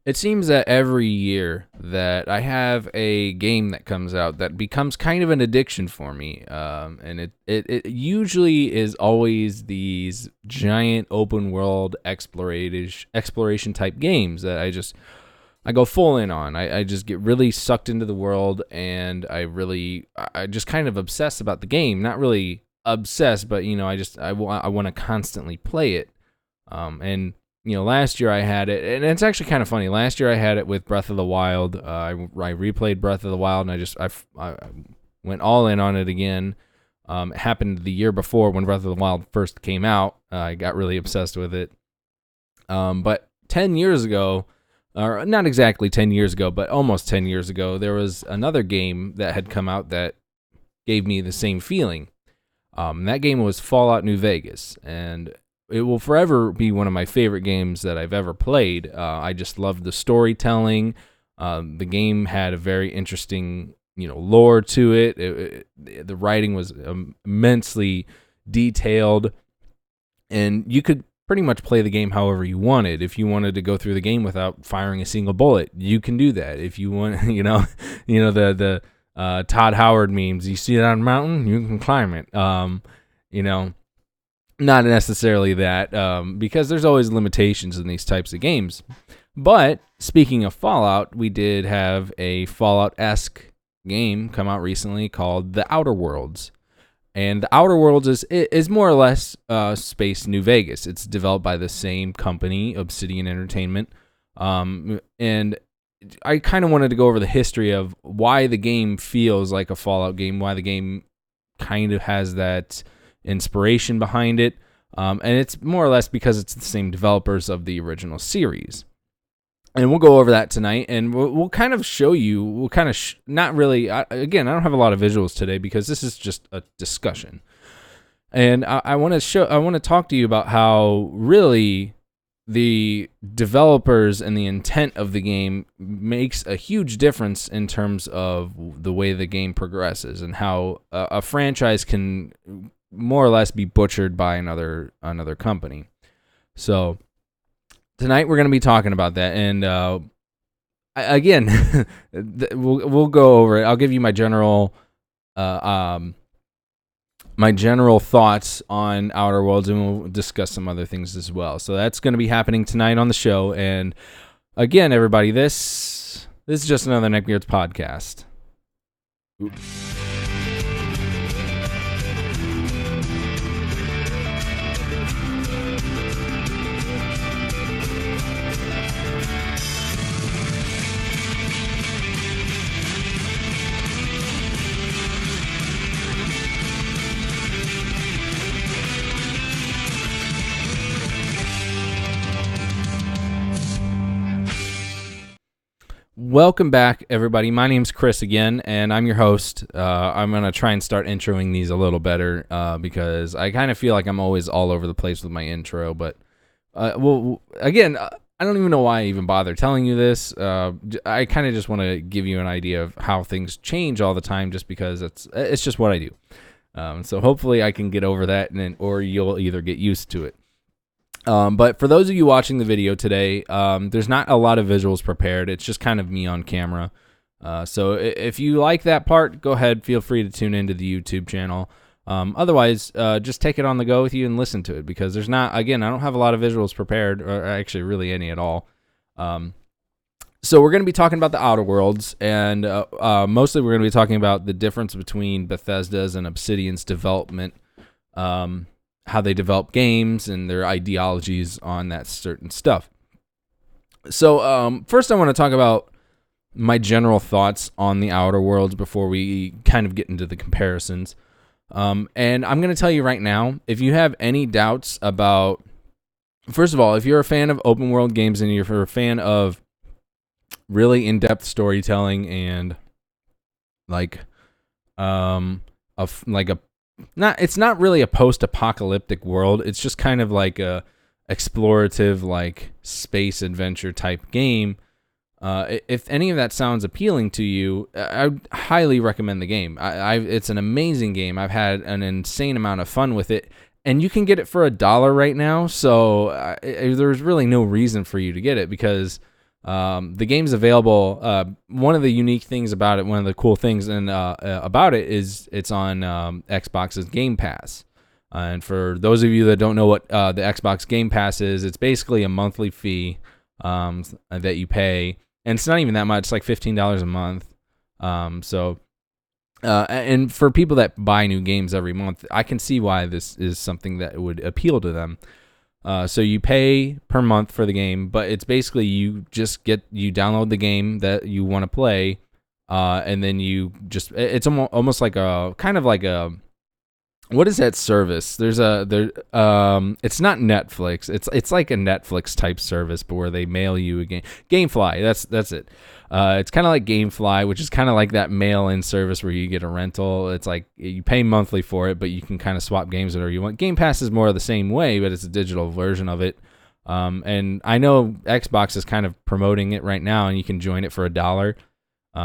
It seems that every year that I have a game that comes out that becomes kind of an addiction for me, and it usually is always these giant open world exploration type games that I go full in on. I just get really sucked into the world, and I just kind of obsess about the game. Not really obsessed, but I want to constantly play it, and last year I had it, and it's actually kind of funny. Last year I had it with Breath of the Wild. I replayed Breath of the Wild, and I went all in on it again. It happened the year before when Breath of the Wild first came out. I got really obsessed with it. But 10 years ago, or not exactly 10 years ago, but almost 10 years ago, there was another game that had come out that gave me the same feeling. That game was Fallout New Vegas, and it will forever be one of my favorite games that I've ever played. I just loved the storytelling. The game had a very interesting, lore to it. The writing was immensely detailed, and you could pretty much play the game however you wanted. If you wanted to go through the game without firing a single bullet, you can do that. If you want, the Todd Howard memes. You see it on a mountain, you can climb it. Not necessarily that, because there's always limitations in these types of games. But speaking of Fallout, we did have a Fallout-esque game come out recently called The Outer Worlds. And The Outer Worlds is more or less Space New Vegas. It's developed by the same company, Obsidian Entertainment. And I kind of wanted to go over the history of why the game feels like a Fallout game, why the game kind of has that inspiration behind it, and it's more or less because it's the same developers of the original series. And we'll go over that tonight, and we'll kind of show you. We'll kind of not really. Again, I don't have a lot of visuals today because this is just a discussion, and I want to talk to you about how really the developers and the intent of the game makes a huge difference in terms of the way the game progresses and how a franchise can more or less be butchered by another company. So tonight we're going to be talking about that, and again, we'll go over it. I'll give you my general thoughts on Outer Worlds, and we'll discuss some other things as well. So that's going to be happening tonight on the show. And again, everybody, this is just another Neckbeards podcast. Oops. Welcome back, everybody. My name's Chris again, and I'm your host. I'm going to try and start introing these a little better because I kind of feel like I'm always all over the place with my intro. But, again, I don't even know why I even bother telling you this. I kind of just want to give you an idea of how things change all the time just because it's just what I do. So hopefully I can get over that, or you'll either get used to it. But for those of you watching the video today, there's not a lot of visuals prepared. It's just kind of me on camera. So if you like that part, go ahead. Feel free to tune into the YouTube channel. Otherwise, just take it on the go with you and listen to it because there's not, again, I don't have a lot of visuals prepared, or actually really any at all. So we're going to be talking about the Outer Worlds, and mostly we're going to be talking about the difference between Bethesda's and Obsidian's development, how they develop games and their ideologies on that certain stuff. So first I want to talk about my general thoughts on the Outer Worlds before we kind of get into the comparisons. And I'm going to tell you right now, if you have any doubts about, first of all, if you're a fan of open world games and you're a fan of really in-depth storytelling and it's not really a post-apocalyptic world. It's just kind of like a explorative, like space adventure type game. If any of that sounds appealing to you, I would highly recommend the game. It's an amazing game. I've had an insane amount of fun with it, and you can get it for $1 right now. So there's really no reason for you to get it because The game's available. One of the unique things about it, one of the cool things about it is it's on Xbox's Game Pass. And for those of you that don't know what the Xbox Game Pass is, it's basically a monthly fee that you pay. And it's not even that much. It's like $15 a month. And for people that buy new games every month, I can see why this is something that would appeal to them. So you pay per month for the game, but it's basically you download the game that you want to play, and then it's almost like a kind of like a, what is that service? It's not Netflix. It's like a Netflix type service, but where they mail you a game. GameFly, that's it. It's kind of like GameFly, which is kind of like that mail-in service where you get a rental. It's like you pay monthly for it, but you can kind of swap games whatever you want. Game Pass is more of the same way, but it's a digital version of it. And I know Xbox is kind of promoting it right now, and you can join it for $1.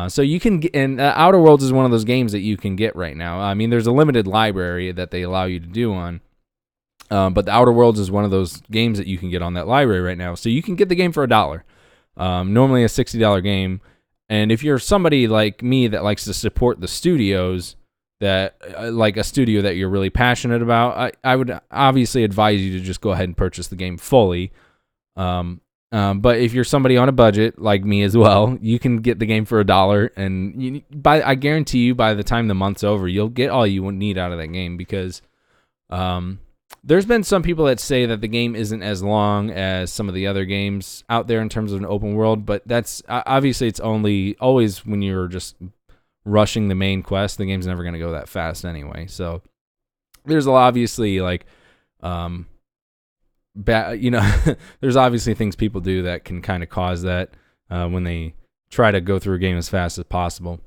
So you can get, and Outer Worlds is one of those games that you can get right now. I mean, there's a limited library that they allow you to do on, but the Outer Worlds is one of those games that you can get on that library right now. So you can get the game for $1. Normally a $60 game. And if you're somebody like me that likes to support the studios, that like a studio that you're really passionate about, I would obviously advise you to just go ahead and purchase the game fully. But if you're somebody on a budget like me as well, you can get the game for $1, and I guarantee you, by the time the month's over, you'll get all you need out of that game. Because there's been some people that say that the game isn't as long as some of the other games out there in terms of an open world, but that's obviously it's always when you're just rushing the main quest. The game's never going to go that fast anyway. So there's obviously like there's obviously things people do that can kind of cause that when they try to go through a game as fast as possible.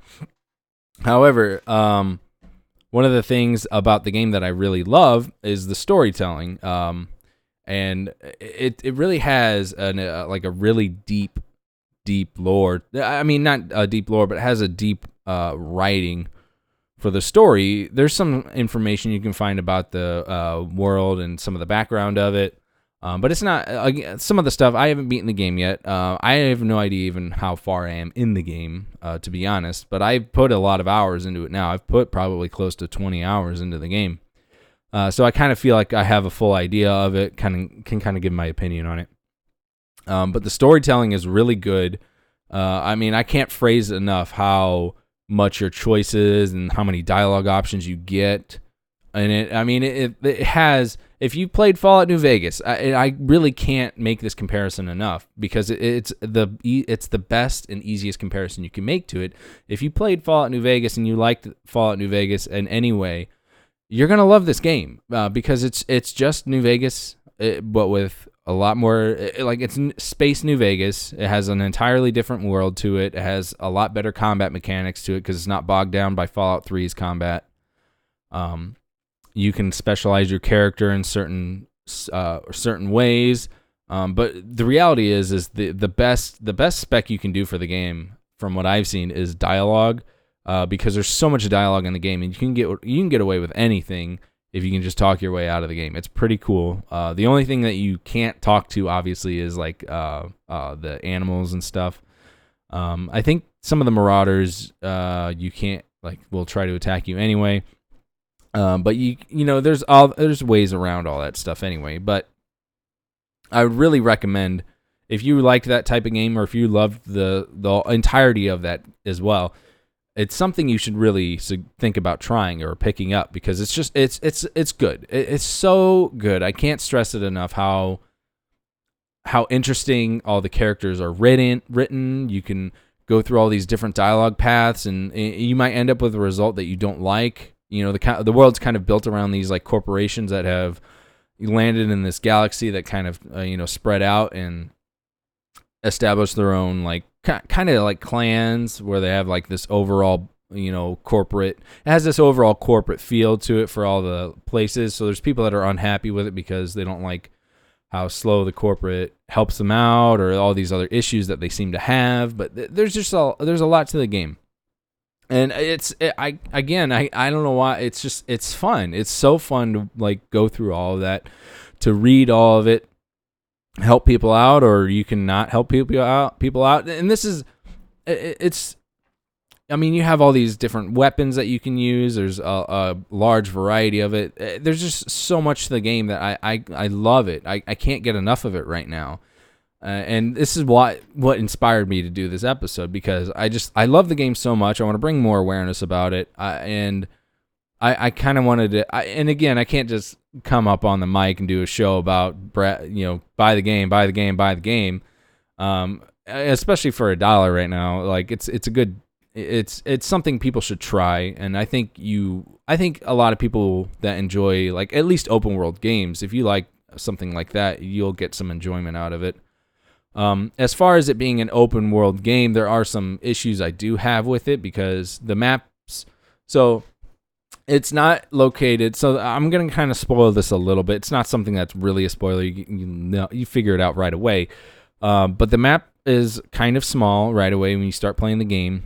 However, one of the things about the game that I really love is the storytelling, and it really has like a really deep lore. I mean, not a deep lore, but it has a deep writing for the story. There's some information you can find about the world and some of the background of it. But it's not, some of the stuff, I haven't beaten the game yet. I have no idea even how far I am in the game, to be honest. But I've put a lot of hours into it now. I've put probably close to 20 hours into the game. So I kind of feel like I have a full idea of it, can kind of give my opinion on it. But the storytelling is really good. I mean, I can't phrase enough how much your choices and how many dialogue options you get. And it has, if you played Fallout New Vegas, I really can't make this comparison enough, because it's the best and easiest comparison you can make to it. If you played Fallout New Vegas and you liked Fallout New Vegas in any way, you're gonna love this game, because it's just New Vegas, but with a lot more, like it's space New Vegas. It has an entirely different world to it. It has a lot better combat mechanics to it because it's not bogged down by Fallout 3's combat. You can specialize your character in certain ways, but the reality is the best spec you can do for the game, from what I've seen, is dialogue, because there's so much dialogue in the game, and you can get away with anything if you can just talk your way out of the game. It's pretty cool. The only thing that you can't talk to, obviously, is like the animals and stuff. I think some of the marauders you can't, like, will try to attack you anyway. But there's ways around all that stuff anyway. But I would really recommend, if you liked that type of game, or if you loved the entirety of that as well, it's something you should really think about trying or picking up, because it's good. It's so good. I can't stress it enough how interesting all the characters are written. You can go through all these different dialogue paths, and you might end up with a result that you don't like. The world's kind of built around these like corporations that have landed in this galaxy that kind of spread out and established their own like kind of like clans, where they have like this overall corporate. It has this overall corporate feel to it for all the places. So there's people that are unhappy with it because they don't like how slow the corporate helps them out, or all these other issues that they seem to have. But there's a lot to the game. And I don't know why, it's fun. It's so fun to like go through all of that, to read all of it. help people out, or you can not help people out. And this is, it's, I mean, you have all these different weapons that you can use. There's a large variety of it. There's just so much to the game that I love it. I can't get enough of it right now. And this is what inspired me to do this episode, because I love the game so much. I want to bring more awareness about it. And I kind of wanted to, and again, I can't just come up on the mic and do a show about, buy the game. Especially for $1 right now. Like it's a good, it's something people should try. And I think a lot of people that enjoy like at least open world games, if you like something like that, you'll get some enjoyment out of it. As far as it being an open world game, there are some issues I do have with it, because the maps, so it's not located. So I'm going to kind of spoil this a little bit. It's not something that's really a spoiler. You figure it out right away. But the map is kind of small right away when you start playing the game.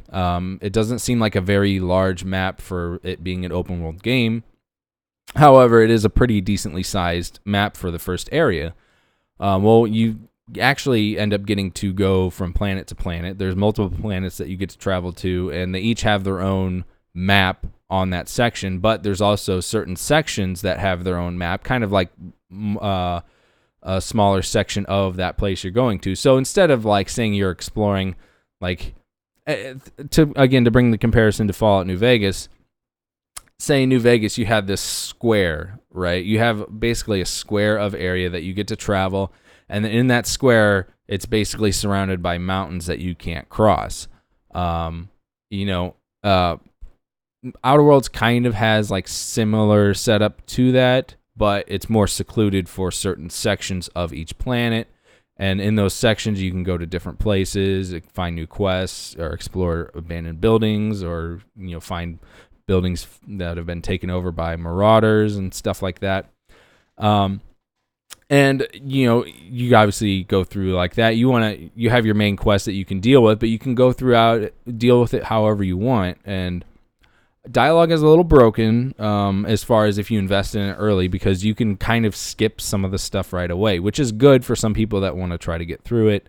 It doesn't seem like a very large map for it being an open world game. However, it is a pretty decently sized map for the first area. Well, you actually end up getting to go from planet to planet. There's multiple planets that you get to travel to, and they each have their own map on that section, but there's also certain sections that have their own map, kind of like a smaller section of that place you're going to. So instead of like saying you're exploring, like to bring the comparison to Fallout New Vegas, say in New Vegas you have this square, right? You have basically a square of area that you get to travel. And in that square, it's basically surrounded by mountains that you can't cross. Outer Worlds kind of has like similar setup to that, but it's more secluded for certain sections of each planet. And in those sections, you can go to different places, find new quests, or explore abandoned buildings, or find buildings that have been taken over by marauders and stuff like that. And, you obviously go through like that. You have your main quest that you can deal with, but you can go deal with it however you want. And dialogue is a little broken as far as if you invest in it early, because you can kind of skip some of the stuff right away, which is good for some people that want to try to get through it.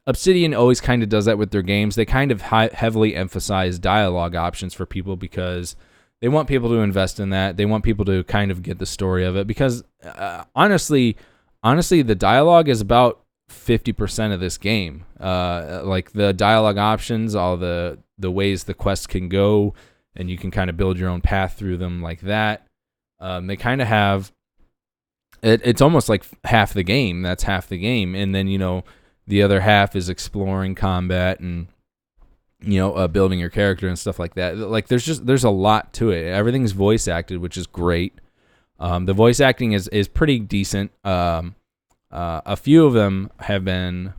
Obsidian always kind of does that with their games. They kind of heavily emphasize dialogue options for people, because they want people to invest in that. They want people to kind of get the story of it, because honestly, the dialogue is about 50% of this game. Like the dialogue options, all the ways the quests can go, and you can kind of build your own path through them like that. They kind of have it. It's almost like half the game. That's half the game, and then the other half is exploring combat and building your character and stuff like that. Like there's a lot to it. Everything's voice acted, which is great. The voice acting is pretty decent. A few of them have been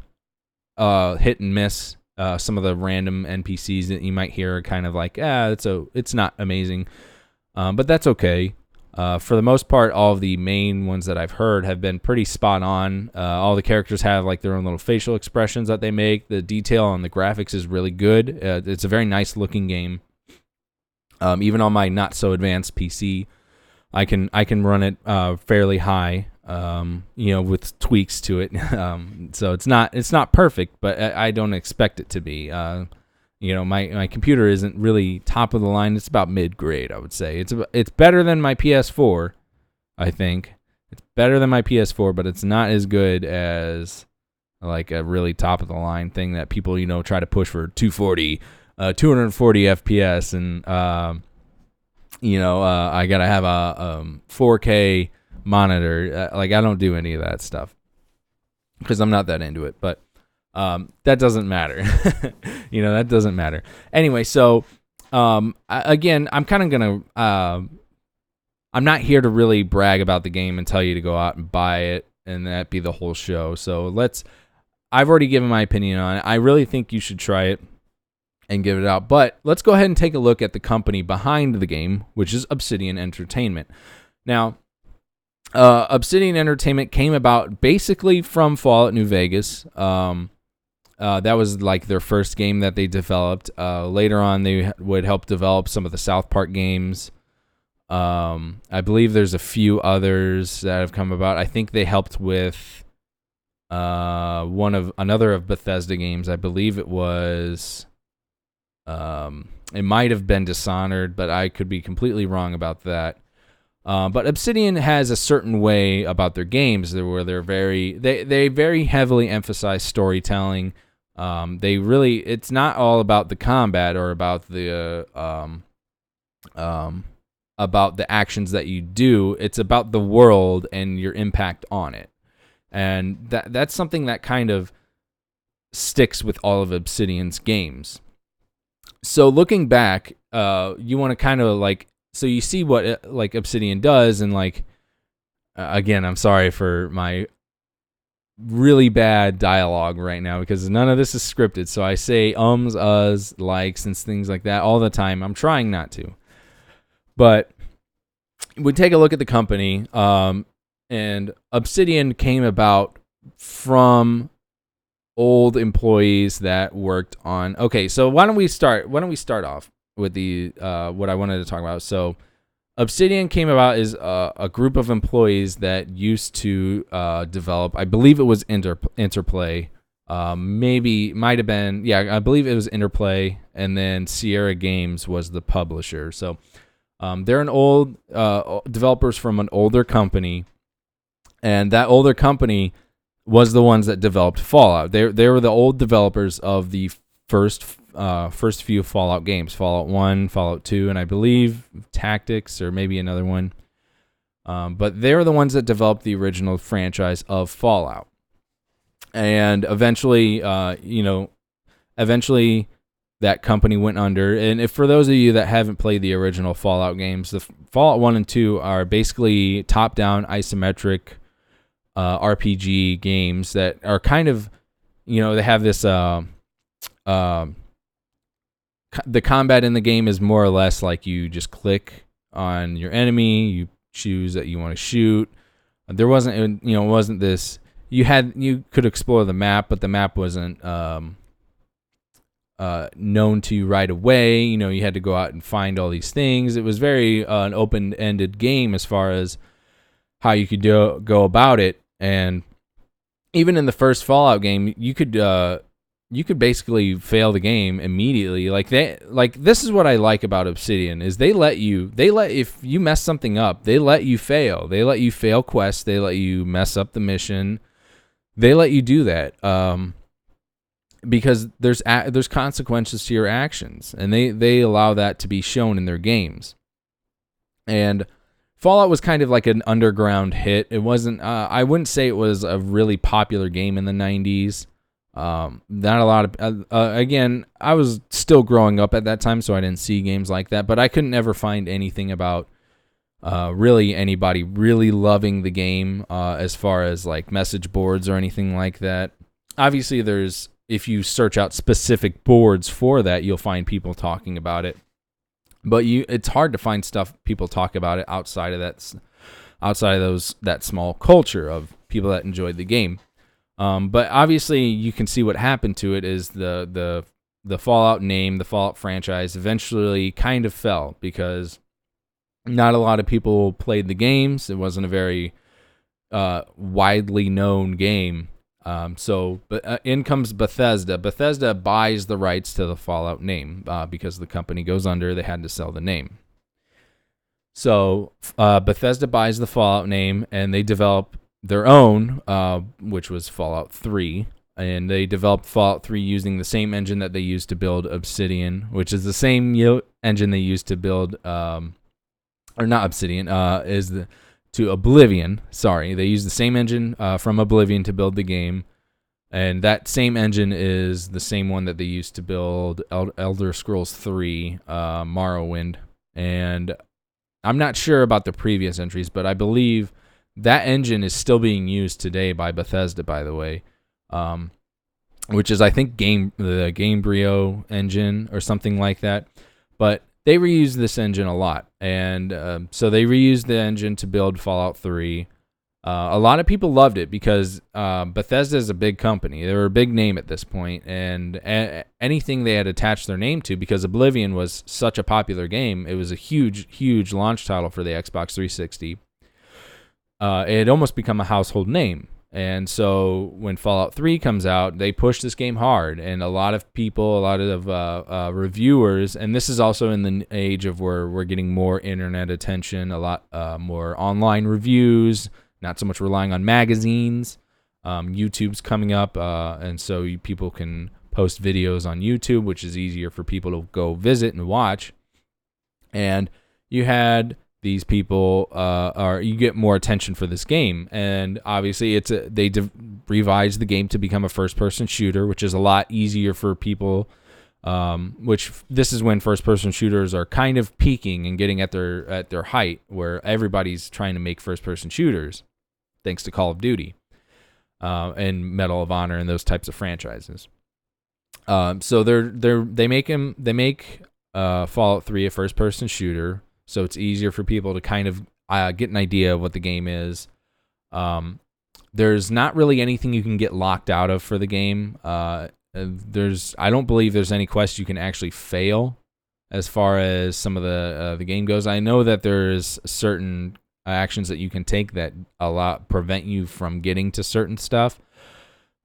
hit and miss. Some of the random NPCs that you might hear are kind of like, it's not amazing, but that's okay. For the most part, all of the main ones that I've heard have been pretty spot on. All the characters have like their own little facial expressions that they make. The detail on the graphics is really good. It's a very nice looking game. Even on my not so advanced PC, I can run it fairly high. With tweaks to it. So it's not perfect, but I don't expect it to be. My computer isn't really top of the line. It's about mid grade, I would say. It's better than my PS4, I think. It's better than my PS4, but it's not as good as like a really top of the line thing that people try to push for 240 FPS, and I gotta have a 4K monitor. Like I don't do any of that stuff because I'm not that into it, but that doesn't matter. That doesn't matter anyway. So I'm kind of gonna I'm not here to really brag about the game and tell you to go out and buy it and that be the whole show. So I've already given my opinion on it. I really think you should try it and give it out, but let's go ahead and take a look at the company behind the game, which is Obsidian Entertainment. Now, Obsidian Entertainment came about basically from Fallout New Vegas. That was like their first game that they developed. Later on, they would help develop some of the South Park games. I believe there's a few others that have come about. I think they helped with another of Bethesda games. I believe it was. It might have been Dishonored, but I could be completely wrong about that. But Obsidian has a certain way about their games where they very heavily emphasize storytelling. It's not all about the combat or about the actions that you do. It's about the world and your impact on it, and that's something that kind of sticks with all of Obsidian's games. So looking back, you want to kind of so you see what Obsidian does, and again, I'm sorry for my really bad dialogue right now because none of this is scripted. So I say uhs, likes, and things like that all the time. I'm trying not to, but we take a look at the company, and Obsidian came about from old employees that worked on. Okay, so why don't we start off with the what I wanted to talk about. So Obsidian came about as a group of employees that used to develop, I believe it was Interplay, maybe might have been, yeah, I believe it was Interplay, and then Sierra Games was the publisher. So they're an old developers from an older company, and that older company was the ones that developed Fallout. They were the old developers of the first few Fallout games, Fallout 1, Fallout 2, and I believe Tactics or maybe another one. But they were the ones that developed the original franchise of Fallout. And eventually that company went under. And if for those of you that haven't played the original Fallout games, the Fallout 1 and 2 are basically top-down isometric RPG games that are kind of, they have this the combat in the game is more or less like you just click on your enemy, you choose that you want to shoot. There wasn't, it wasn't this. You could explore the map, but the map wasn't known to you right away. You had to go out and find all these things. It was very an open-ended game as far as how you could go about it. And even in the first Fallout game, you could basically fail the game immediately. This is what I like about Obsidian is if you mess something up, they let you fail. They let you fail quests. They let you mess up the mission. They let you do that because there's consequences to your actions, and they allow that to be shown in their games. And Fallout was kind of like an underground hit. It wasn't. I wouldn't say it was a really popular game in the 90s. Not a lot of. Again, I was still growing up at that time, so I didn't see games like that. But I couldn't ever find anything about really anybody really loving the game as far as like message boards or anything like that. Obviously, if you search out specific boards for that, you'll find people talking about it. But it's hard to find people talk about it outside of that small culture of people that enjoyed the game. But obviously, you can see what happened to it is the Fallout name, the Fallout franchise, eventually kind of fell because not a lot of people played the games. It wasn't a very widely known game. But in comes Bethesda. Bethesda buys the rights to the Fallout name because the company goes under. They had to sell the name. So Bethesda buys the Fallout name, and they develop their own, which was Fallout 3. And they developed Fallout 3 using the same engine that they used to build Obsidian, which is the same engine they used to build, or not Obsidian, to Oblivion. Sorry, they used the same engine from Oblivion to build the game, and that same engine is the same one that they used to build Elder Scrolls 3, Morrowind. And I'm not sure about the previous entries, but I believe that engine is still being used today by Bethesda, by the way, which is, I think, the Gamebryo engine or something like that. But they reused this engine a lot, and so they reused the engine to build Fallout 3. A lot of people loved it because Bethesda is a big company. They were a big name at this point, and anything they had attached their name to, because Oblivion was such a popular game, it was a huge, huge launch title for the Xbox 360. It had almost become a household name. And so when Fallout 3 comes out, they push this game hard, and a lot of people, a lot of reviewers, and this is also in the age of where we're getting more internet attention, a lot more online reviews, not so much relying on magazines. YouTube's coming up, and so people can post videos on YouTube, which is easier for people to go visit and watch. And you had these people, you get more attention for this game, and obviously they revised the game to become a first-person shooter, which is a lot easier for people. Which this is when first-person shooters are kind of peaking and getting at their height, where everybody's trying to make first-person shooters, thanks to Call of Duty, and Medal of Honor and those types of franchises. So they make Fallout 3 a first-person shooter. So it's easier for people to kind of get an idea of what the game is. There's not really anything you can get locked out of for the game. I don't believe there's any quest you can actually fail as far as some of the game goes. I know that there's certain actions that you can take that prevent you from getting to certain stuff.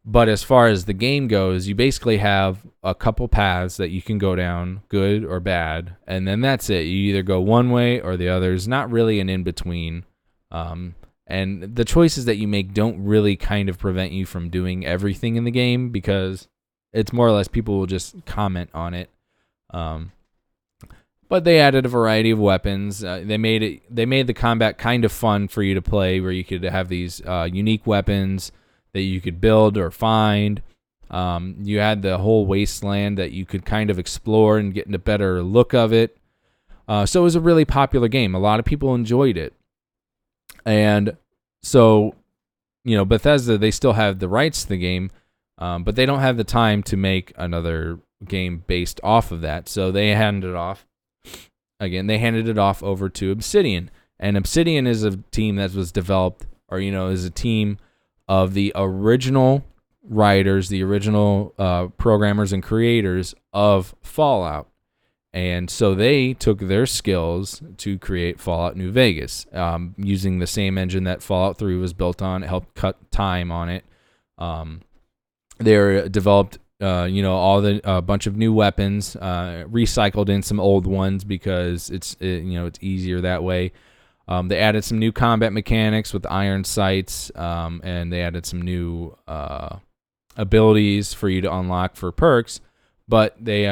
But as far as the game goes, you basically have a couple paths that you can go down, good or bad, and then that's it. You either go one way or the other. There's not really an in-between. And the choices that you make don't really kind of prevent you from doing everything in the game, because it's more or less people will just comment on it. But they added a variety of weapons. They made the combat kind of fun for you to play, where you could have these unique weapons that you could build or find. You had the whole wasteland that you could kind of explore and get a better look of it. So it was a really popular game. A lot of people enjoyed it. And so, Bethesda, they still have the rights to the game, but they don't have the time to make another game based off of that. So they handed it off. Again, they handed it off over to Obsidian. And Obsidian is a team that was developed, or, is a team of the original writers, the original programmers and creators of Fallout. And so they took their skills to create Fallout New Vegas, using the same engine that Fallout 3 was built on. It helped cut time on it. They developed, a bunch of new weapons, recycled in some old ones because it's easier that way. They added some new combat mechanics with iron sights, and they added some new abilities for you to unlock for perks. But they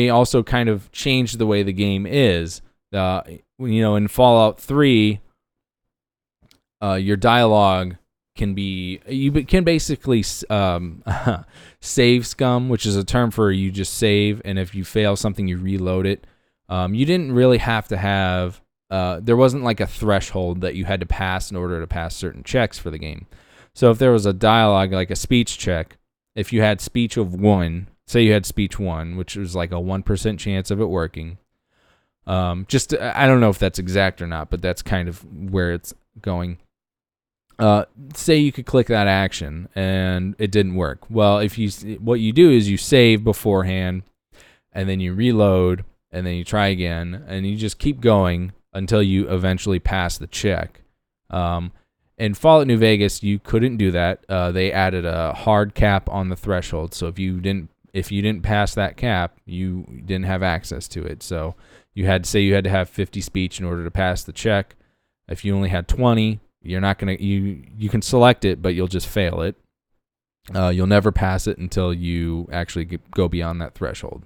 also kind of changed the way the game is. In Fallout 3, your dialogue you can basically save scum, which is a term for you just save, and if you fail something, you reload it. You didn't really have to have. There wasn't like a threshold that you had to pass in order to pass certain checks for the game. So if there was a dialogue, like a speech check, if you had speech of 1, say you had speech 1, which was like a 1% chance of it working. I don't know if that's exact or not, but that's kind of where it's going. Say you could click that action and it didn't work. Well, what you do is you save beforehand, and then you reload, and then you try again, and you just keep going until you eventually pass the check. In Fallout New Vegas, you couldn't do that. They added a hard cap on the threshold, so if you didn't pass that cap, you didn't have access to it. So you had to have 50 speech in order to pass the check. If you only had 20, you're not gonna you can select it, but you'll just fail it. You'll never pass it until you actually go beyond that threshold,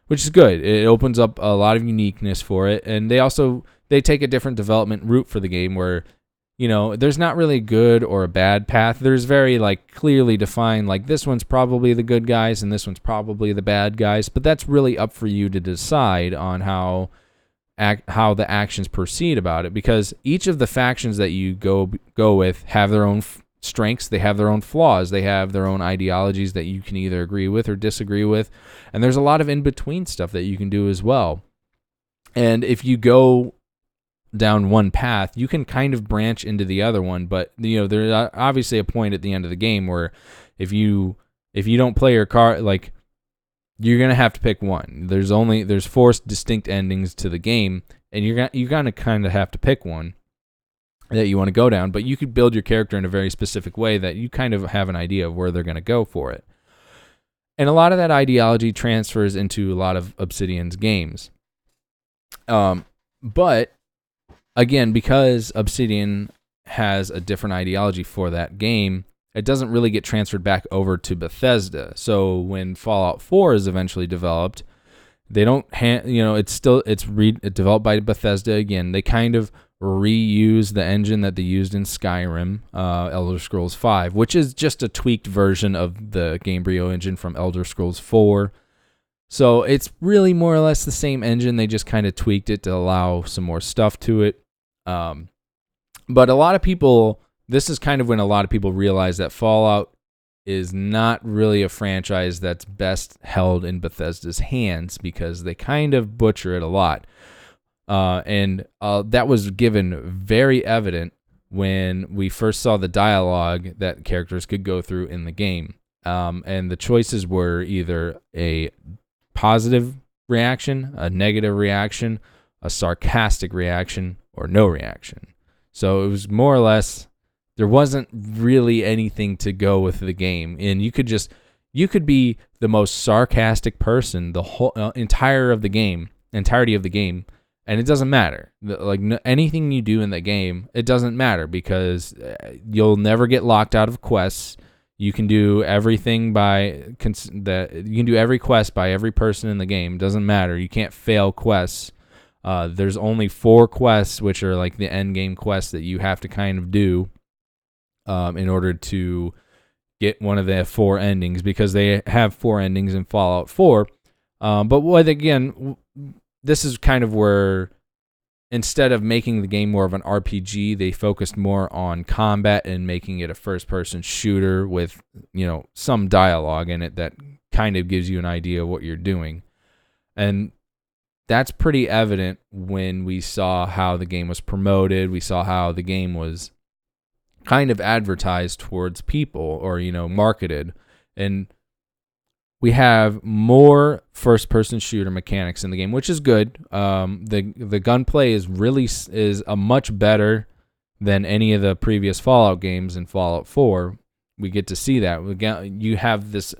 which is good. It opens up a lot of uniqueness for it, and they take a different development route for the game where, there's not really a good or a bad path. There's very clearly defined, this one's probably the good guys and this one's probably the bad guys, but that's really up for you to decide on how the actions proceed about it, because each of the factions that you go with have their own strengths, they have their own flaws, they have their own ideologies that you can either agree with or disagree with, and there's a lot of in-between stuff that you can do as well. And if you go down one path, you can kind of branch into the other one, but there's obviously a point at the end of the game where if you don't play your card, you're gonna have to pick one. There's 4 distinct endings to the game, and you're gonna kind of have to pick one. that you want to go down, but you could build your character in a very specific way that you kind of have an idea of where they're going to go for it. And a lot of that ideology transfers into a lot of Obsidian's games. But again, because Obsidian has a different ideology for that game, it doesn't really get transferred back over to Bethesda. So when Fallout 4 is eventually developed, they don't it's developed by Bethesda again. They kind of reuse the engine that they used in Skyrim, Elder Scrolls 5, which is just a tweaked version of the Gamebryo engine from Elder Scrolls 4. So it's really more or less the same engine. They just kind of tweaked it to allow some more stuff to it. But a lot of people, this is kind of when a lot of people realize that Fallout is not really a franchise that's best held in Bethesda's hands, because they kind of butcher it a lot. And that was given very evident when we first saw the dialogue that characters could go through in the game. And the choices were either a positive reaction, a negative reaction, a sarcastic reaction, or no reaction. So it was more or less, there wasn't really anything to go with the game. And you could be the most sarcastic person the whole entirety of the game, and it doesn't matter. Anything you do in the game, it doesn't matter, because you'll never get locked out of quests. You can do everything you can do every quest by every person in the game. It doesn't matter. You can't fail quests. There's only 4 quests, which are like the end game quests that you have to kind of do in order to get one of the 4 endings, because they have 4 endings in Fallout 4. Again, this is kind of where, instead of making the game more of an RPG, they focused more on combat and making it a first-person shooter with, some dialogue in it that kind of gives you an idea of what you're doing. And that's pretty evident when we saw how the game was promoted. We saw how the game was kind of advertised towards people, or, marketed. And we have more first-person shooter mechanics in the game, which is good. The gunplay is a much better than any of the previous Fallout games. In Fallout 4, we get to see that. You have this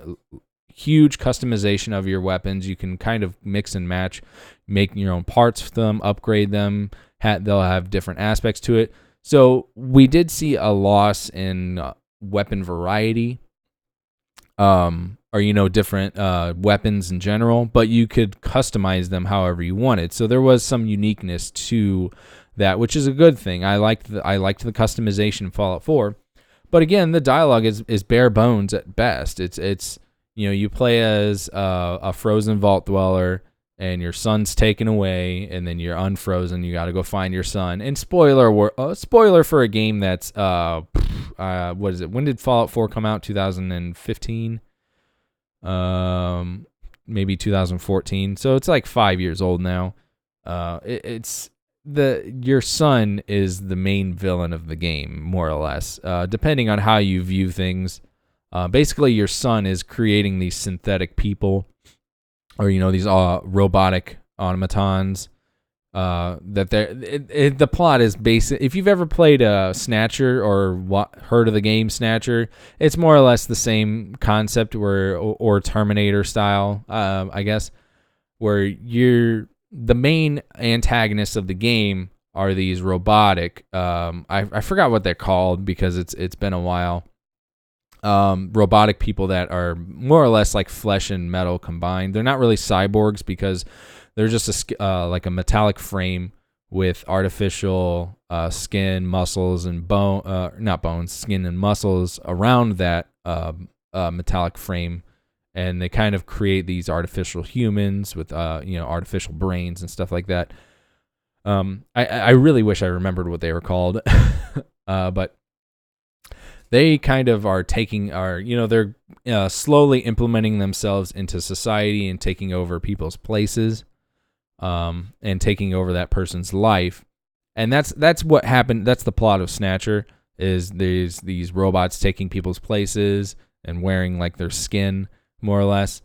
huge customization of your weapons. You can kind of mix and match, make your own parts for them, upgrade them. They'll have different aspects to it. So we did see a loss in weapon variety, or different weapons in general, but you could customize them however you wanted. So there was some uniqueness to that, which is a good thing. I liked the customization in Fallout 4, but again, the dialogue is bare bones at best. It's you play as a frozen vault dweller, and your son's taken away, and then you're unfrozen. You got to go find your son. And spoiler for a game that's what is it? When did Fallout 4 come out? 2015, maybe 2014. So it's like 5 years old now. Your son is the main villain of the game, more or less, depending on how you view things. Basically, your son is creating these synthetic people, or these robotic automatons. The plot is basic. If you've ever played Snatcher or heard of the game Snatcher, it's more or less the same concept, or Terminator style, I guess, where the main antagonists of the game are these robotic. I forgot what they're called, because it's been a while. Robotic people that are more or less like flesh and metal combined. They're not really cyborgs, because they're just like a metallic frame with artificial skin, muscles, and skin and muscles around that metallic frame, and they kind of create these artificial humans with artificial brains and stuff like that. I really wish I remembered what they were called, but they kind of they're slowly implementing themselves into society and taking over people's places, and taking over that person's life. And that's what happened. That's the plot of Snatcher, is there's these robots taking people's places and wearing like their skin, more or less.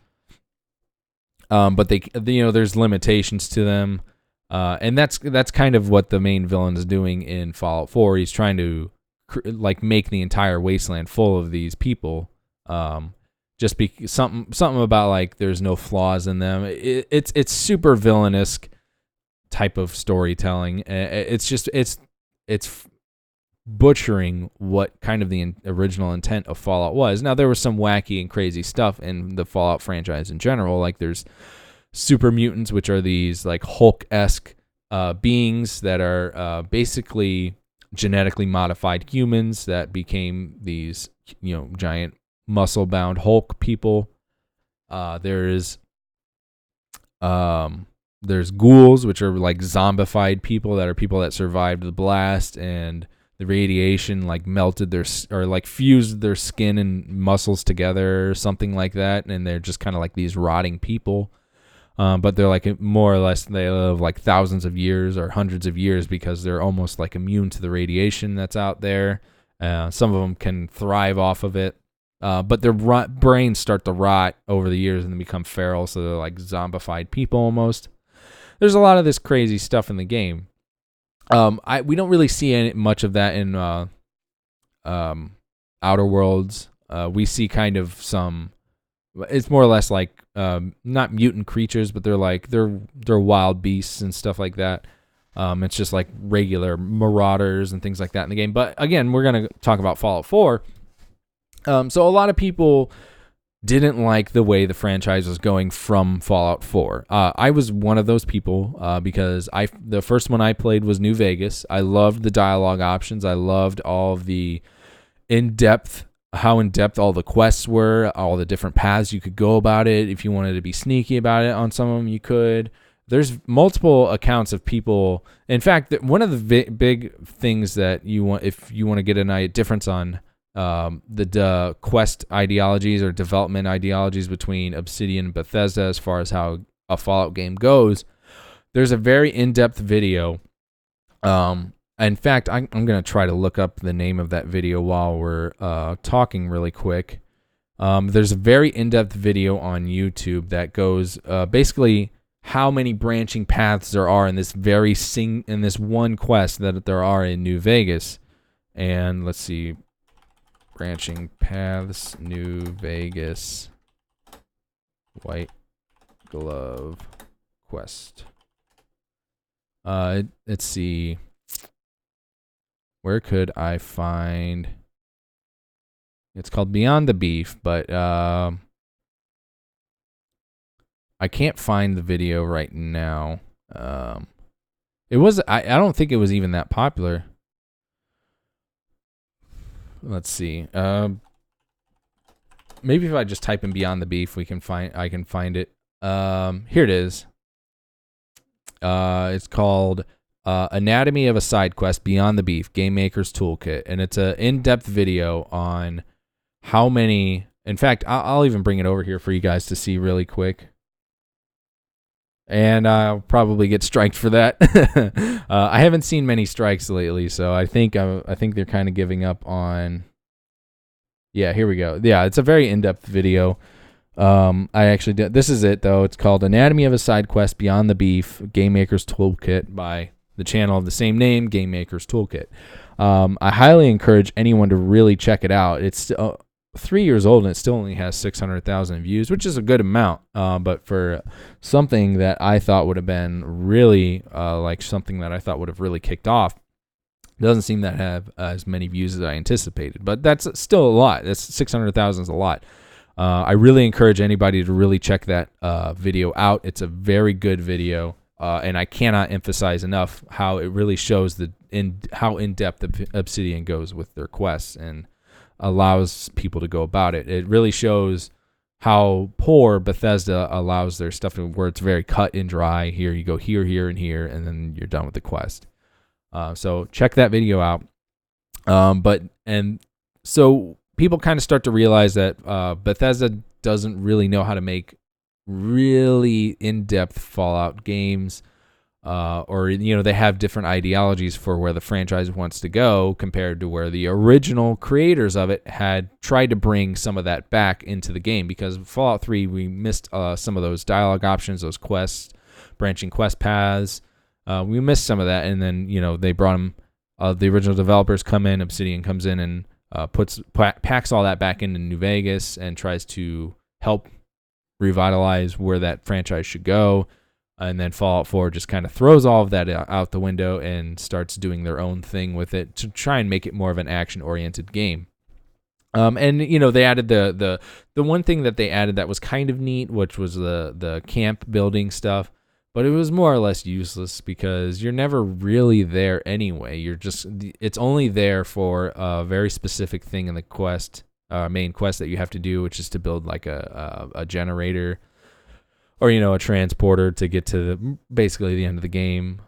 But they there's limitations to them. And that's kind of what the main villain is doing in Fallout 4. He's trying to like make the entire wasteland full of these people. Just be something about like there's no flaws in them. It's super villainous type of storytelling. It's butchering what kind of the original intent of Fallout was. Now there was some wacky and crazy stuff in the Fallout franchise in general. Like there's super mutants, which are these like Hulk-esque beings that are basically genetically modified humans that became these giant muscle-bound Hulk people. There's ghouls, which are like zombified people that survived the blast, and the radiation like melted or like fused their skin and muscles together or something like that, and they're just kind of like these rotting people. But they're like more or less, they live like thousands of years or hundreds of years because they're almost like immune to the radiation that's out there. Some of them can thrive off of it. But their brains start to rot over the years and then become feral, so they're like zombified people almost. There's a lot of this crazy stuff in the game. We don't really see much of that in Outer Worlds. We see kind of some. It's more or less like not mutant creatures, but they're wild beasts and stuff like that. It's just like regular marauders and things like that in the game. But again, we're gonna talk about Fallout 4. So a lot of people didn't like the way the franchise was going from Fallout 4. I was one of those people because the first one I played was New Vegas. I loved the dialogue options. I loved all of the how in-depth all the quests were, all the different paths you could go about it. If you wanted to be sneaky about it on some of them, you could. There's multiple accounts of people. In fact, one of the big things that you want, if you want to get a difference on the quest ideologies or development ideologies between Obsidian and Bethesda as far as how a Fallout game goes, there's a very in-depth video. In fact, I'm going to try to look up the name of that video while we're talking really quick. There's a very in-depth video on YouTube that goes basically how many branching paths there are in this in this one quest that there are in New Vegas. And let's see. Branching paths, New Vegas, White Glove quest. Let's see. Where could I find? It's called Beyond the Beef, but I can't find the video right now. It was I don't think it was even that popular. Let's see. Maybe if I just type in Beyond the Beef, I can find it. Here it is. It's called Anatomy of a Side Quest Beyond the Beef, Game Maker's Toolkit. And it's an in-depth video on how many... In fact, I'll even bring it over here for you guys to see really quick. And I'll probably get striked for that. I haven't seen many strikes lately, so I think they're kind of giving up on... Yeah, here we go. Yeah, it's a very in-depth video. I actually did. This is it, though. It's called Anatomy of a Side Quest Beyond the Beef, Game Maker's Toolkit by the channel of the same name, Game Maker's Toolkit. I highly encourage anyone to really check it out. It's 3 years old, and it still only has 600,000 views, which is a good amount. But for something that I thought would have been really something that I thought would have really kicked off, it doesn't seem to have as many views as I anticipated. But that's still a lot. That's 600,000 is a lot. I really encourage anybody to really check that video out. It's a very good video, and I cannot emphasize enough how it really shows how in-depth Obsidian goes with their quests and allows people to go about it. It really shows how poor Bethesda allows their stuff to, where it's very cut and dry. Here you go here, here, and here, and then you're done with the quest. So check that video out. So people kind of start to realize that Bethesda doesn't really know how to make really in-depth Fallout games. Or they have different ideologies for where the franchise wants to go compared to where the original creators of it had tried to bring some of that back into the game. Because Fallout 3, we missed some of those dialogue options, those quests, branching quest paths. We missed some of that, and then they brought them. The original developers come in, Obsidian comes in and packs all that back into New Vegas and tries to help revitalize where that franchise should go. And then Fallout 4 just kind of throws all of that out the window and starts doing their own thing with it to try and make it more of an action-oriented game. And they added the one thing that they added that was kind of neat, which was the camp building stuff, but it was more or less useless because you're never really there anyway. It's only there for a very specific thing in the quest, main quest that you have to do, which is to build like a generator or a transporter to get to basically the end of the game.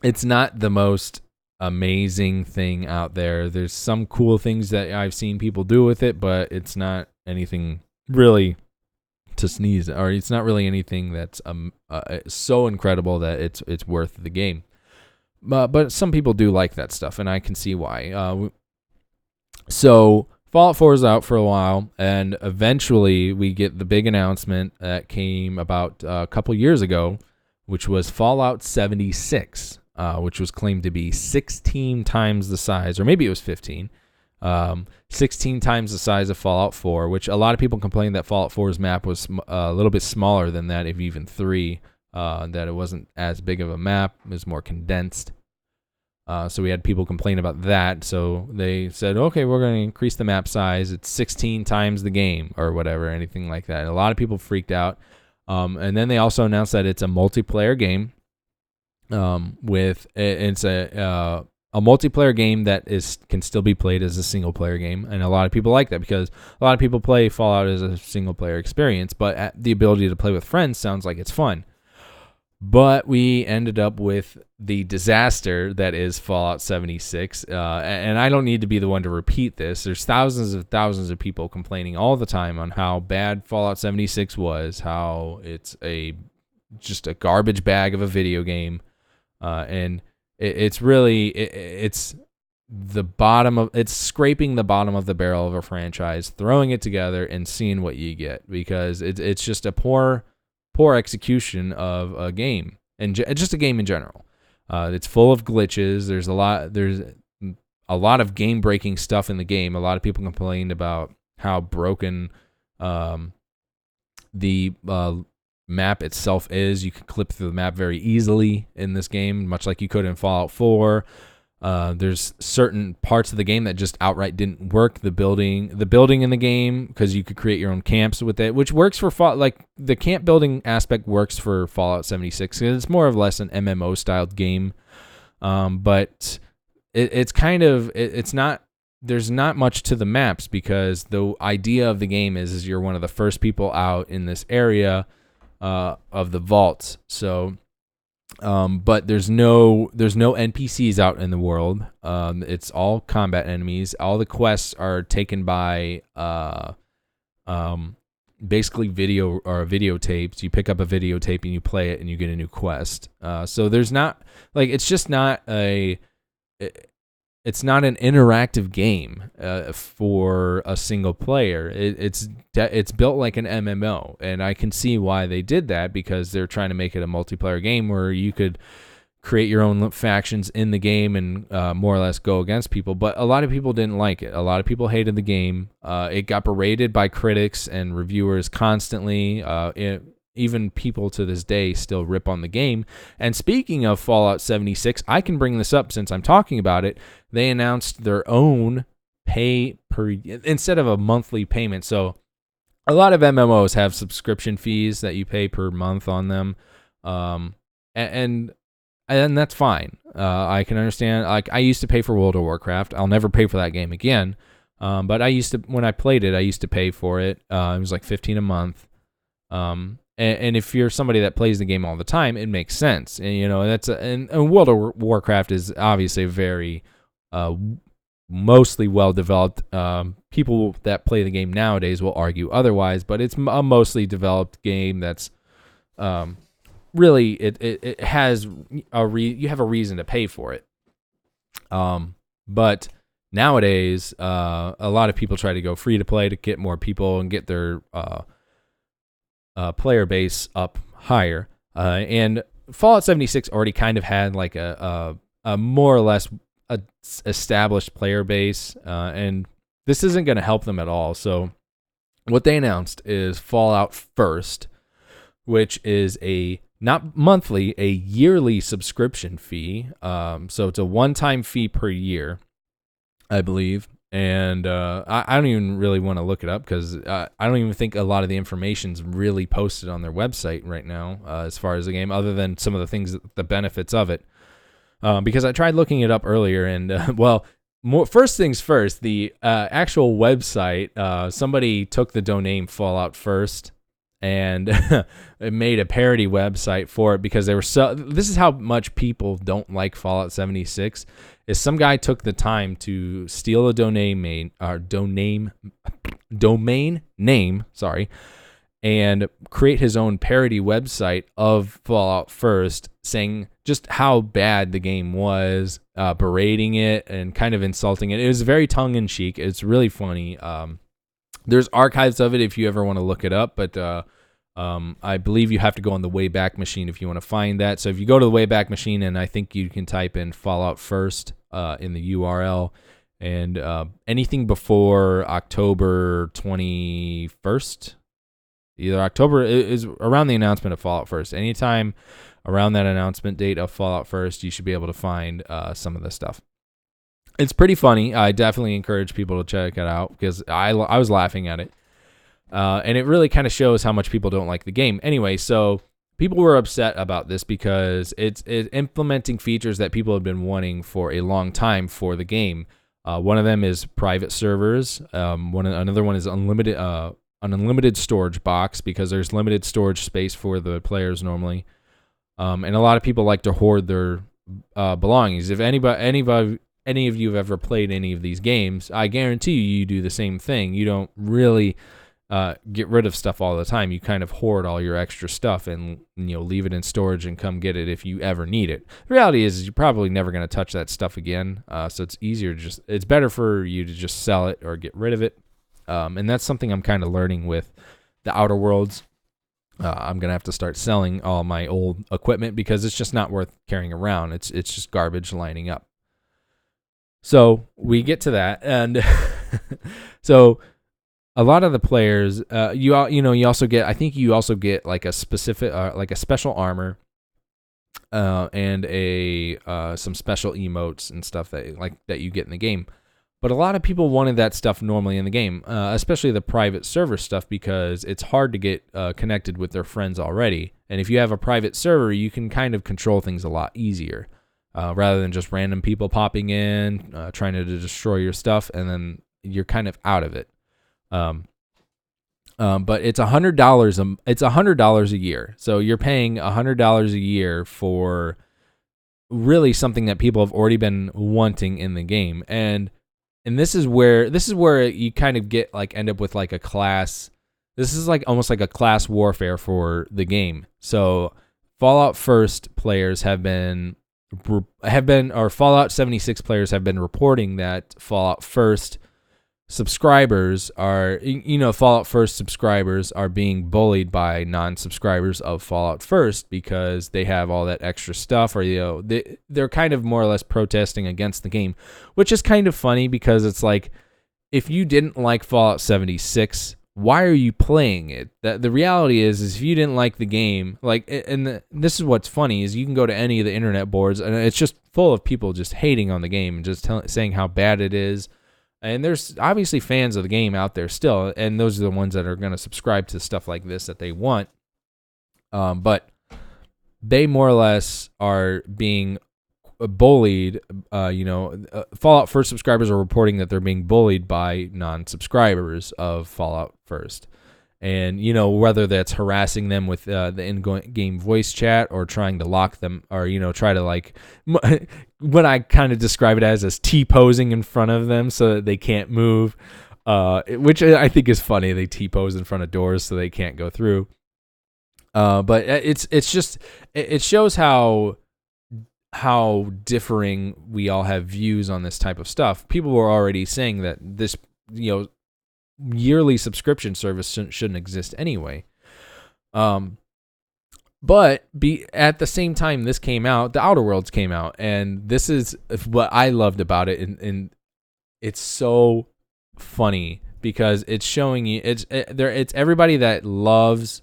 It's not the most amazing thing out there. There's some cool things that I've seen people do with it, but it's not anything really to sneeze, or it's not really anything that's so incredible that it's worth the game. But some people do like that stuff, and I can see why. So Fallout 4 is out for a while, and eventually we get the big announcement that came about a couple years ago, which was Fallout 76, which was claimed to be 16 times the size, or maybe it was 15, 16 times the size of Fallout 4, which a lot of people complained that Fallout 4's map was a little bit smaller than that, if even 3, that it wasn't as big of a map, it was more condensed. So we had people complain about that. So they said, okay, we're going to increase the map size. It's 16 times the game or whatever, anything like that. And a lot of people freaked out. And then they also announced that it's a multiplayer game. It's a multiplayer game that can still be played as a single player game. And a lot of people like that because a lot of people play Fallout as a single player experience. But the ability to play with friends sounds like it's fun. But we ended up with the disaster that is Fallout 76. And I don't need to be the one to repeat this. There's thousands of people complaining all the time on how bad Fallout 76 was, how it's just a garbage bag of a video game. And it's scraping the bottom of the barrel of a franchise, throwing it together and seeing what you get, because it's just a poor execution of a game, and just a game in general. It's full of glitches. There's a lot of game breaking stuff in the game. A lot of people complained about how broken the map itself is. You can clip through the map very easily in this game, much like you could in Fallout 4. There's certain parts of the game that just outright didn't work. The building in the game, because you could create your own camps with it, which works for like the camp building aspect works for Fallout 76. It's more or less an MMO styled game, but it's not. There's not much to the maps, because the idea of the game is you're one of the first people out in this area of the vaults. So. But there's no NPCs out in the world. It's all combat enemies. All the quests are taken by basically videotapes. You pick up a videotape and you play it and you get a new quest. So there's not it's not an interactive game for a single player. It's built like an MMO, and I can see why they did that, because they're trying to make it a multiplayer game where you could create your own factions in the game and more or less go against people. But a lot of people didn't like it. A lot of people hated the game. It got berated by critics and reviewers constantly. Even people to this day still rip on the game. And speaking of Fallout 76, I can bring this up since I'm talking about it. They announced their own pay per instead of a monthly payment. So a lot of MMOs have subscription fees that you pay per month on them, and that's fine. I can understand. Like, I used to pay for World of Warcraft. I'll never pay for that game again. But when I played it, I used to pay for it. It was like $15 a month. And if you're somebody that plays the game all the time, it makes sense. And and World of Warcraft is obviously very mostly well developed. People that play the game nowadays will argue otherwise, but it's a mostly developed game that's really it has you have a reason to pay for it. But nowadays, a lot of people try to go free to play to get more people and get their player base up higher. And Fallout 76 already kind of had like a more or less a established player base, and this isn't going to help them at all. So what they announced is Fallout First, which is a not monthly, a yearly subscription fee. So it's a one-time fee per year, I believe. And I don't even really want to look it up because I don't even think a lot of the information's really posted on their website right now as far as the game, other than some of the things, the benefits of it. Because I tried looking it up earlier, and first things first, the actual website, somebody took the domain Fallout First and it made a parody website for it because they were this is how much people don't like Fallout 76. Is some guy took the time to steal a domain name, and create his own parody website of Fallout First, saying just how bad the game was, berating it and kind of insulting it. It was very tongue-in-cheek. It's really funny. There's archives of it if you ever want to look it up, but I believe you have to go on the Wayback Machine if you want to find that. So if you go to the Wayback Machine, and I think you can type in Fallout First in the URL, and anything before October 21st, either October is around the announcement of Fallout First. Anytime around that announcement date of Fallout First, you should be able to find some of this stuff. It's pretty funny. I definitely encourage people to check it out because I was laughing at it. And it really kind of shows how much people don't like the game. Anyway, so people were upset about this because it's implementing features that people have been wanting for a long time for the game. One of them is private servers. Another one is an unlimited storage box because there's limited storage space for the players normally. And a lot of people like to hoard their belongings. If any of you have ever played any of these games, I guarantee you do the same thing. You don't really get rid of stuff all the time. You kind of hoard all your extra stuff and leave it in storage and come get it if you ever need it. The reality is you're probably never going to touch that stuff again. So it's it's better for you to just sell it or get rid of it. And that's something I'm kind of learning with the Outer Worlds. I'm going to have to start selling all my old equipment because it's just not worth carrying around. It's just garbage lining up. So we get to that, and so a lot of the players, you also get, I think you also get like a specific, like a special armor, and some special emotes and stuff that you get in the game. But a lot of people wanted that stuff normally in the game, especially the private server stuff, because it's hard to get connected with their friends already. And if you have a private server, you can kind of control things a lot easier, rather than just random people popping in, trying to destroy your stuff, and then you're kind of out of it. But it's $100. It's $100 a year, so you're paying $100 a year for really something that people have already been wanting in the game, and this is where you kind of end up with like a class. This is like almost like a class warfare for the game. So Fallout First players or Fallout 76 players have been reporting that Fallout First subscribers Fallout First subscribers are being bullied by non-subscribers of Fallout First because they have all that extra stuff, or they're kind of more or less protesting against the game, which is kind of funny because it's like, if you didn't like Fallout 76, why are you playing it? The reality is if you didn't like the game, this is what's funny, is you can go to any of the internet boards and it's just full of people just hating on the game and just saying how bad it is. And there's obviously fans of the game out there still, and those are the ones that are going to subscribe to stuff like this that they want. But they more or less are being bullied. Fallout First subscribers are reporting that they're being bullied by non-subscribers of Fallout First. And, whether that's harassing them with the in-game voice chat or trying to lock them, or, try to what I kind of describe it as T-posing in front of them so that they can't move, which I think is funny. They T-pose in front of doors so they can't go through. But it shows how differing we all have views on this type of stuff. People were already saying that this, yearly subscription service shouldn't exist anyway. But at the same time this came out, the Outer Worlds came out, and this is what I loved about it, and it's so funny because it's showing you it's everybody that loves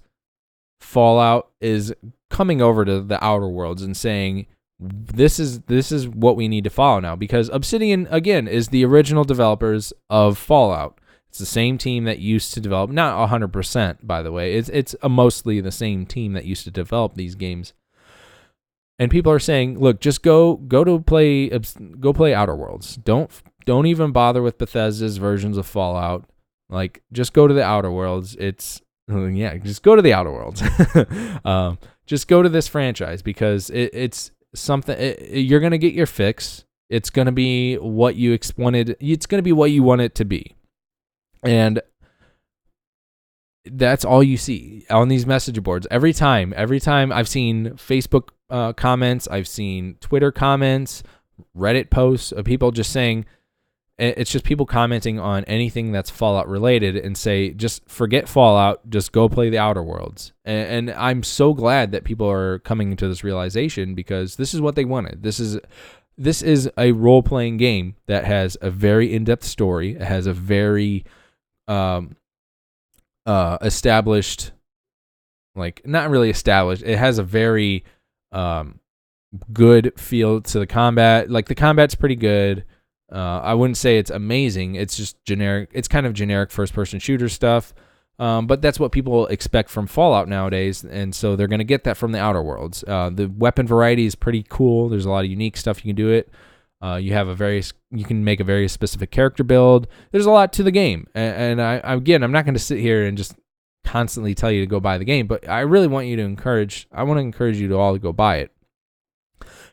Fallout is coming over to the Outer Worlds and saying this is what we need to follow now, because Obsidian again is the original developers of Fallout. It's the same team that used to develop, not 100% by the way. It's mostly the same team that used to develop these games. And people are saying, look, just go play Outer Worlds. Don't even bother with Bethesda's versions of Fallout. Like, just go to the Outer Worlds. Just go to the Outer Worlds. Just go to this franchise because it's something. You're gonna get your fix. It's gonna be what you wanted. It's gonna be what you want it to be, and that's all you see on these message boards. Every time I've seen Facebook comments, I've seen Twitter comments, Reddit posts of people just saying, it's just people commenting on anything that's Fallout related and say, just forget Fallout, just go play the Outer Worlds. And I'm so glad that people are coming to this realization because this is what they wanted. This is a role-playing game that has a very in-depth story. It has a very established, like not really established. It has a very good feel to the combat. Like the combat's pretty good. I wouldn't say it's amazing. It's just generic. It's kind of generic first-person shooter stuff. But that's what people expect from Fallout nowadays, and so they're going to get that from the Outer Worlds. The weapon variety is pretty cool. There's a lot of unique stuff you can do it. You can make a very specific character build. There's a lot to the game, and I'm not going to sit here and just constantly tell you to go buy the game, but I really want you to encourage you to all go buy it.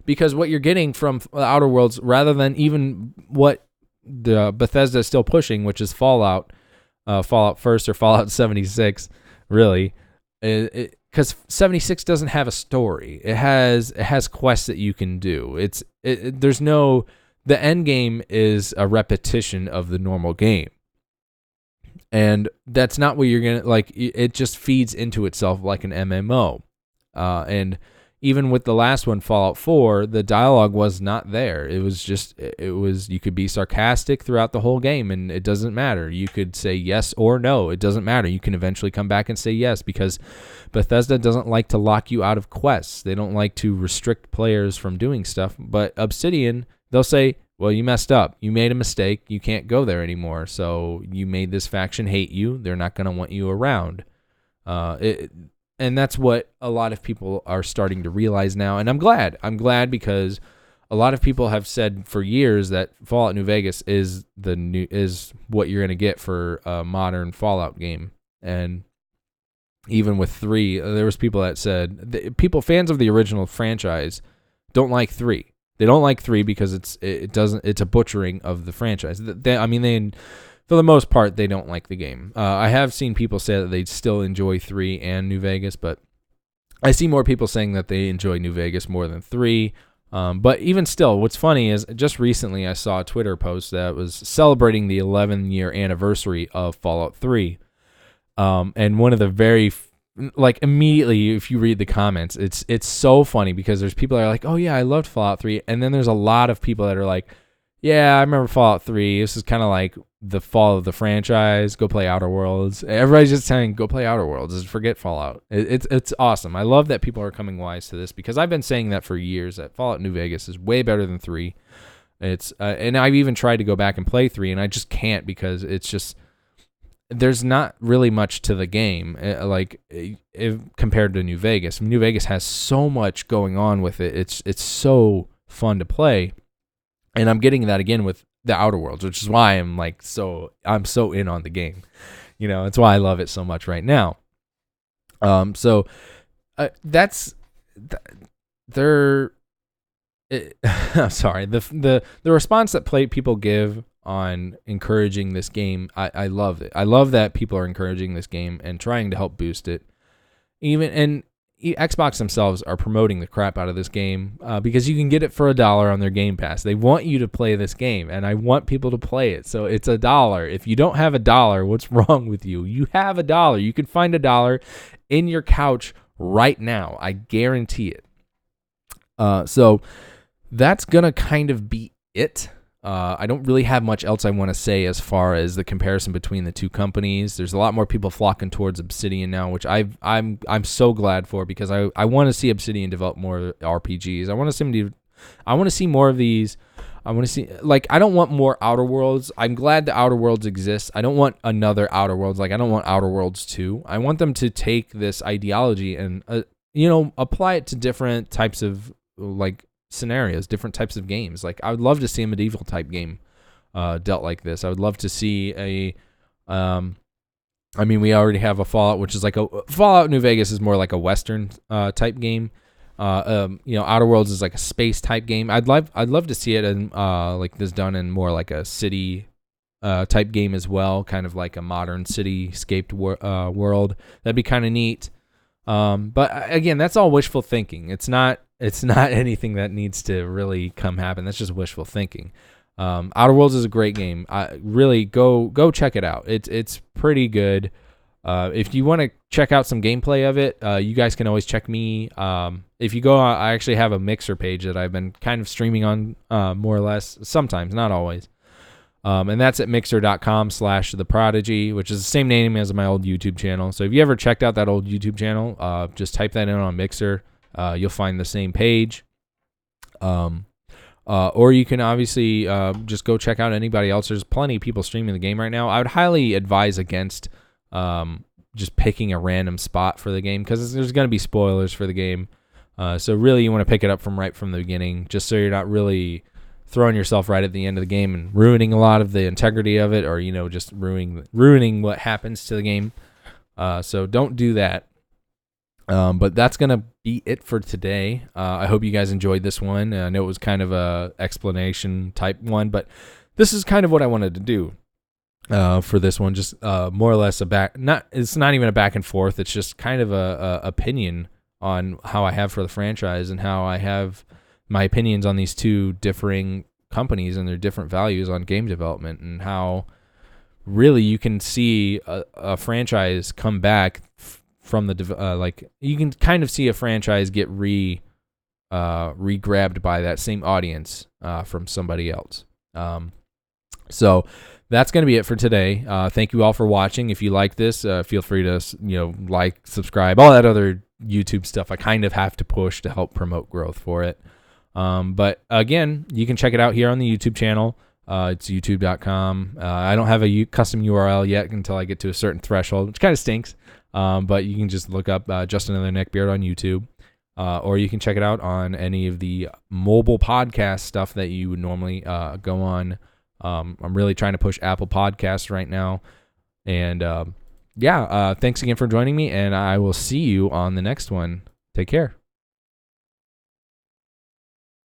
Because what you're getting from the Outer Worlds, rather than even what the Bethesda is still pushing, which is Fallout First or Fallout 76, really, because 76 doesn't have a story. It has quests that you can do. The end game is a repetition of the normal game, and that's not what you're gonna like. It just feeds into itself like an MMO, and even with the last one, Fallout 4, the dialogue was not there. It was you could be sarcastic throughout the whole game, and it doesn't matter. You could say yes or no. It doesn't matter. You can eventually come back and say yes, because Bethesda doesn't like to lock you out of quests. They don't like to restrict players from doing stuff. But Obsidian, they'll say, well, you messed up. You made a mistake. You can't go there anymore. So you made this faction hate you. They're not going to want you around. And that's what a lot of people are starting to realize now. And I'm glad. I'm glad because a lot of people have said for years that Fallout New Vegas is what you're going to get for a modern Fallout game. And even with 3, there was people that said fans of the original franchise don't like 3. They don't like 3 because it's a butchering of the franchise. For the most part, they don't like the game. I have seen people say that they still enjoy 3 and New Vegas, but I see more people saying that they enjoy New Vegas more than 3. But even still, what's funny is just recently I saw a Twitter post that was celebrating the 11-year anniversary of Fallout 3. And one of the immediately, if you read the comments, it's so funny because there's people that are like, oh yeah, I loved Fallout 3. And then there's a lot of people that are like, yeah, I remember Fallout 3. This is kind of like the fall of the franchise. Go play Outer Worlds. Everybody's just saying, go play Outer Worlds. Just forget Fallout. It's awesome. I love that people are coming wise to this because I've been saying that for years, that Fallout New Vegas is way better than 3. And I've even tried to go back and play 3, and I just can't because it's just, there's not really much to the game compared to New Vegas. New Vegas has so much going on with it. It's so fun to play. And I'm getting that again with the Outer Worlds, which is why I'm so in on the game. It's why I love it so much right now. That's I'm sorry. The response that people give on encouraging this game, I love it. I love that people are encouraging this game and trying to help boost it. And Xbox themselves are promoting the crap out of this game because you can get it for $1 on their Game Pass. They want you to play this game, and I want people to play it. So it's $1. If you don't have $1, what's wrong with you? You have $1. You can find $1 in your couch right now. I guarantee it. So that's going to kind of be it. I don't really have much else I want to say as far as the comparison between the two companies. There's a lot more people flocking towards Obsidian now, which I'm so glad for, because I want to see Obsidian develop more RPGs. I want to see more of these. I want to see, like, I don't want more Outer Worlds. I'm glad the Outer Worlds exists. I don't want another Outer Worlds. Like, I don't want Outer Worlds 2. I want them to take this ideology and apply it to different types of, like, scenarios, different types of games. Like, I would love to see a medieval type game dealt like this. I would love to see we already have a Fallout, which is like Fallout New Vegas is more like a Western type game. Outer Worlds is like a space type game. I'd love to see it in like this done in more like a city type game as well, kind of like a modern cityscaped world. That'd be kind of neat. But again, that's all wishful thinking. It's not anything that needs to really come happen. That's just wishful thinking. Outer Worlds is a great game. Really go check it out. It's pretty good. If you want to check out some gameplay of it, you guys can always check me. If you go, I actually have a Mixer page that I've been kind of streaming on, more or less, sometimes, not always. And that's at mixer.com/theprodigy, which is the same name as my old YouTube channel. So if you ever checked out that old YouTube channel, just type that in on Mixer. You'll find the same page. Or you can obviously just go check out anybody else. There's plenty of people streaming the game right now. I would highly advise against just picking a random spot for the game, because there's going to be spoilers for the game. So really you want to pick it up right from the beginning, just so you're not really throwing yourself right at the end of the game and ruining a lot of the integrity of it, or just ruining what happens to the game. So don't do that. But that's going to be it for today. I hope you guys enjoyed this one. I know it was kind of a explanation type one, but this is kind of what I wanted to do for this one. Just more or less it's not even a back and forth. It's just kind of a opinion on how I have for the franchise, and how I have my opinions on these two differing companies and their different values on game development, and how really you can see a franchise come back from the you can kind of see a franchise get re-grabbed by that same audience from somebody else. So that's going to be it for today. Thank you all for watching. If you like this, feel free to like, subscribe, all that other YouTube stuff I kind of have to push to help promote growth for it. But again, you can check it out here on the YouTube channel. It's youtube.com. I don't have a custom URL yet until I get to a certain threshold, which kind of stinks. But you can just look up Just Another Neckbeard on YouTube, or you can check it out on any of the mobile podcast stuff that you would normally go on. I'm really trying to push Apple Podcasts right now. And thanks again for joining me, and I will see you on the next one. Take care.